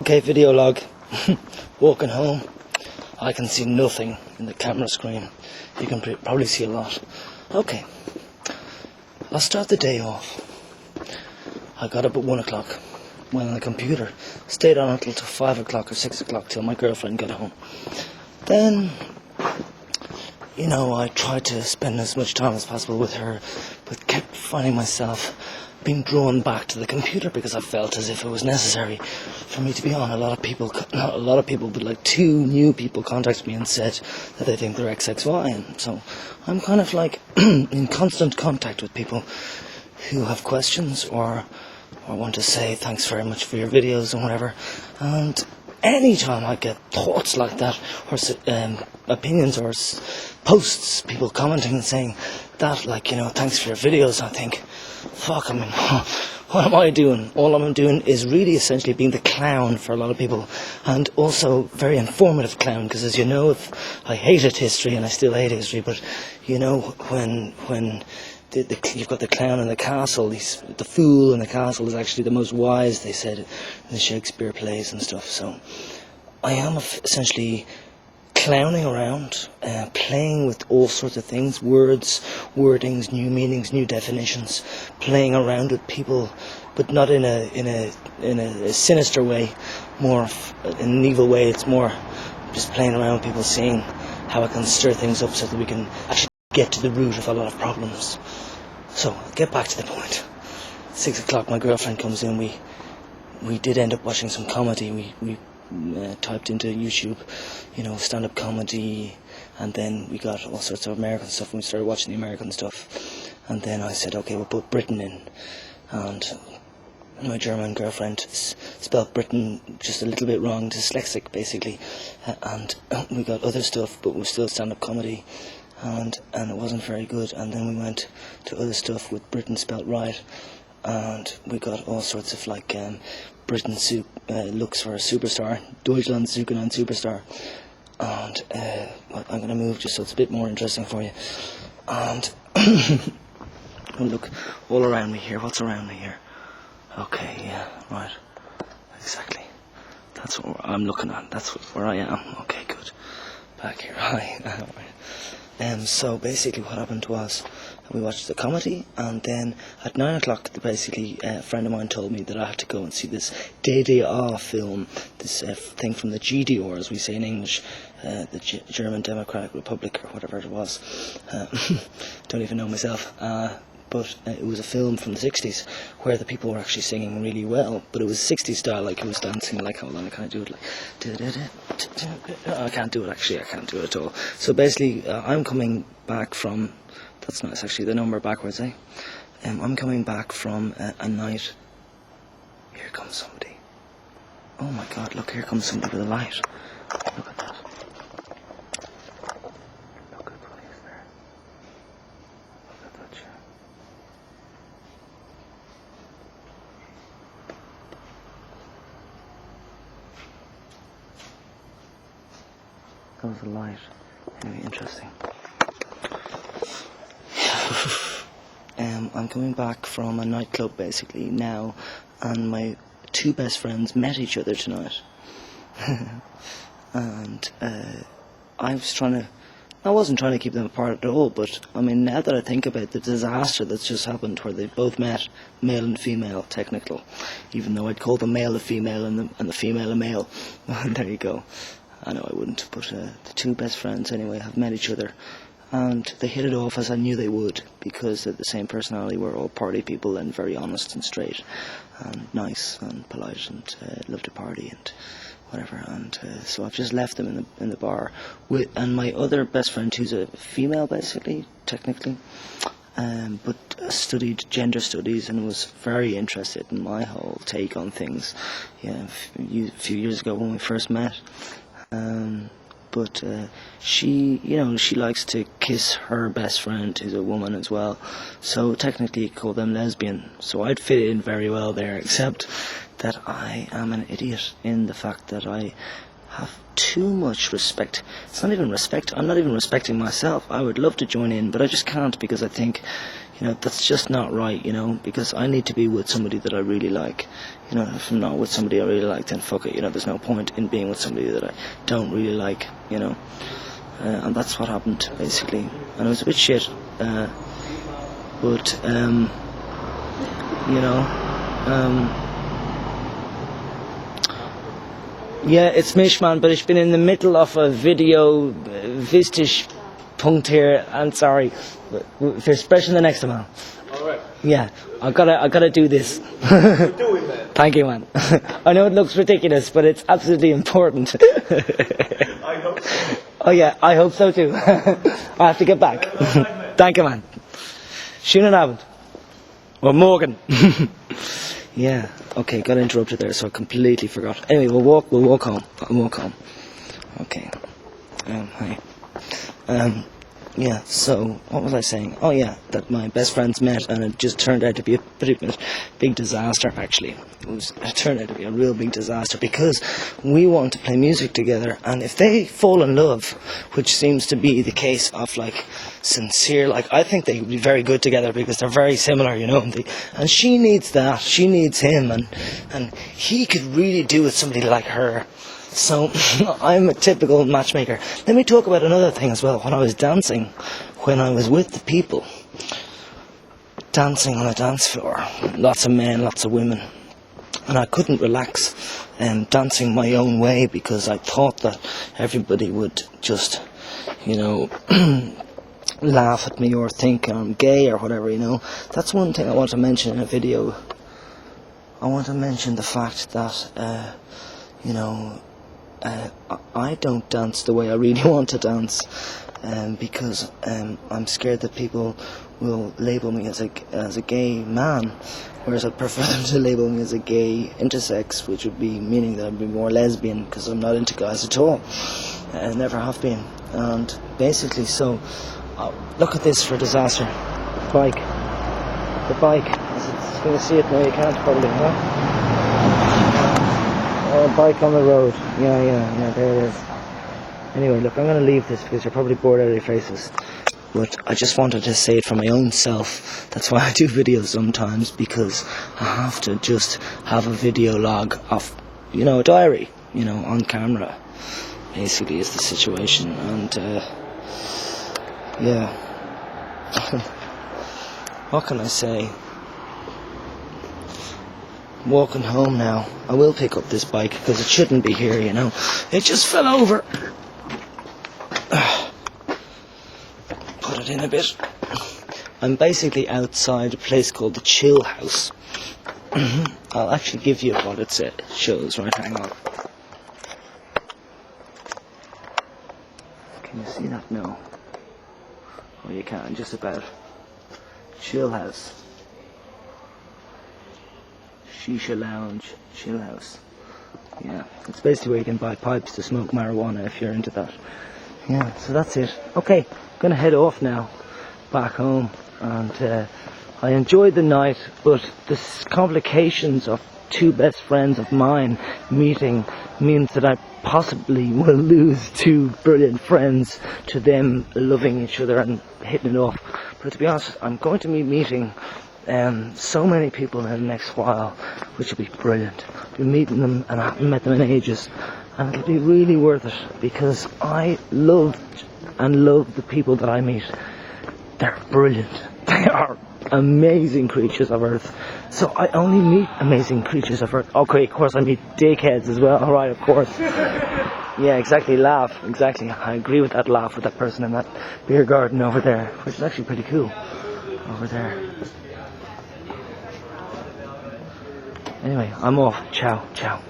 Okay, video log. Walking home. I can see nothing in the camera screen. You can probably see a lot. Okay. I'll start the day off. I got up at 1 o'clock. Went on the computer. Stayed on until 5 o'clock or 6 o'clock till my girlfriend got home. Then, I tried to spend as much time as possible with her, but kept finding myself being drawn back to the computer because I felt as if it was necessary for me to be on. Not a lot of people, but like 2 new people contacted me and said that they think they're XXY, and so I'm kind of like in constant contact with people who have questions or want to say thanks very much for your videos and whatever. And anytime I get thoughts like that, or opinions or posts, people commenting and saying that, thanks for your videos, I think, fuck, what am I doing? All I'm doing is really essentially being the clown for a lot of people, and also very informative clown, because as you know, if I hated history, and I still hate history, but when you've got the clown in the castle, the fool in the castle is actually the most wise, they said in the Shakespeare plays and stuff. So I am essentially clowning around, playing with all sorts of things, words, wordings, new meanings, new definitions, playing around with people, but not in a sinister way, more in an evil way. It's more just playing around with people, seeing how I can stir things up so that we can actually get to the root of a lot of problems. So, I'll get back to the point. 6 o'clock, my girlfriend comes in. We did end up watching some comedy. We typed into YouTube, stand-up comedy, and then we got all sorts of American stuff, and we started watching the American stuff. And then I said, okay, we'll put Britain in. And my German girlfriend spelled Britain just a little bit wrong, dyslexic, basically. And we got other stuff, but we're still stand-up comedy. And it wasn't very good, and then we went to other stuff with Britain spelt right, and we got all sorts of Britain looks for a superstar, Deutschland suchen ein Superstar, and I'm going to move just so it's a bit more interesting for you, and look all around me here. What's around me here? Okay, yeah, right, exactly, that's what I'm looking at, that's where I am. Okay, good, back here, hi. So basically what happened was we watched the comedy, and then at 9 o'clock basically a friend of mine told me that I had to go and see this DDR film, this thing from the GDR, as we say in English, the German Democratic Republic or whatever it was. Don't even know myself. But it was a film from the 60s where the people were actually singing really well, but it was 60s style, like it was dancing, hold on, I can't do it, I can't do it actually, I can't do it at all. So basically, I'm coming back from, that's nice actually, the number backwards, I'm coming back from a night, here comes somebody, oh my god, look, here comes somebody with a light, look at that. That was a light. Anyway, interesting. I'm coming back from a nightclub basically now, and my 2 best friends met each other tonight. And I wasn't trying to keep them apart at all, but now that I think about the disaster that's just happened where they both met, male and female, technical, even though I'd call the male a female and the female a male. There you go. I know I wouldn't, but the 2 best friends anyway have met each other, and they hit it off as I knew they would, because they're the same personality. We're all party people and very honest and straight and nice and polite and love to party and whatever, and so I've just left them in the bar and my other best friend, who's a female basically, technically, but studied gender studies and was very interested in my whole take on things, a few years ago when we first met. But she likes to kiss her best friend, who's a woman as well. So technically you call them lesbian. So I'd fit in very well there, except that I am an idiot in the fact that I have too much respect. It's not even respect. I'm not even respecting myself. I would love to join in, but I just can't because I think, that's just not right, because I need to be with somebody that I really like. If I'm not with somebody I really like, then fuck it, there's no point in being with somebody that I don't really like, and that's what happened, basically. And it was a bit shit, but, yeah, it's Mishman, but ich bin in the middle of a video, wichtig Punkt here, and sorry, wir sprechen the next Mal. Alright. Yeah, I gotta do this. You're doing that. Thank you, man. I know it looks ridiculous, but it's absolutely important. I hope so. Oh yeah, I hope so too. I have to get back. Thank you, man. Schönen Abend. Or morgen. Yeah, okay, got interrupted there, so I completely forgot. Anyway, we'll walk home. I'll walk home. Okay. Hi. Yeah, so, what was I saying? Oh yeah, that my best friends met, and it just turned out to be a pretty much big disaster, actually. It turned out to be a real big disaster, because we want to play music together, and if they fall in love, which seems to be the case of, sincere, I think they would be very good together, because they're very similar, and she needs that, she needs him, and he could really do with somebody like her. So, I'm a typical matchmaker. Let me talk about another thing as well. When I was dancing, when I was with the people, dancing on a dance floor, lots of men, lots of women, and I couldn't relax dancing my own way because I thought that everybody would just, laugh at me or think I'm gay or whatever, That's one thing I want to mention in a video. I want to mention the fact that, I don't dance the way I really want to dance, because I'm scared that people will label me as a gay man, whereas I'd prefer them to label me as a gay intersex, which would be meaning that I'd be more lesbian, because I'm not into guys at all. I never have been. And basically, so look at this for disaster. The bike. You're going to see it now. You can't probably, huh? Bike on the road. Yeah, there it is. Anyway, look, I'm going to leave this because you're probably bored out of your faces. But I just wanted to say it for my own self. That's why I do videos sometimes, because I have to just have a video log of, a diary, on camera. Basically is the situation. And, yeah. What can I say? Walking home now. I will pick up this bike because it shouldn't be here, It just fell over. Put it in a bit. I'm basically outside a place called the Chill House. I'll actually give you what it shows. Right, hang on. Can you see that? No. Oh, you can, just about. Chill House. Shisha Lounge, Chill House. Yeah, it's basically where you can buy pipes to smoke marijuana if you're into that. Yeah, so that's it. Okay, I'm gonna head off now, back home, and I enjoyed the night, but the complications of two best friends of mine meeting means that I possibly will lose two brilliant friends to them loving each other and hitting it off. But to be honest, I'm going to be meeting so many people in the next while, which will be brilliant. I'll be meeting them, and I haven't met them in ages, and it'll be really worth it, because I love the people that I meet. They're brilliant. They are amazing creatures of Earth. So I only meet amazing creatures of Earth. Okay, of course I meet dickheads as well. Alright, of course. Yeah, exactly, laugh. Exactly. I agree with that laugh with that person in that beer garden over there, which is actually pretty cool. Over there. Anyway, I'm off. Ciao, ciao.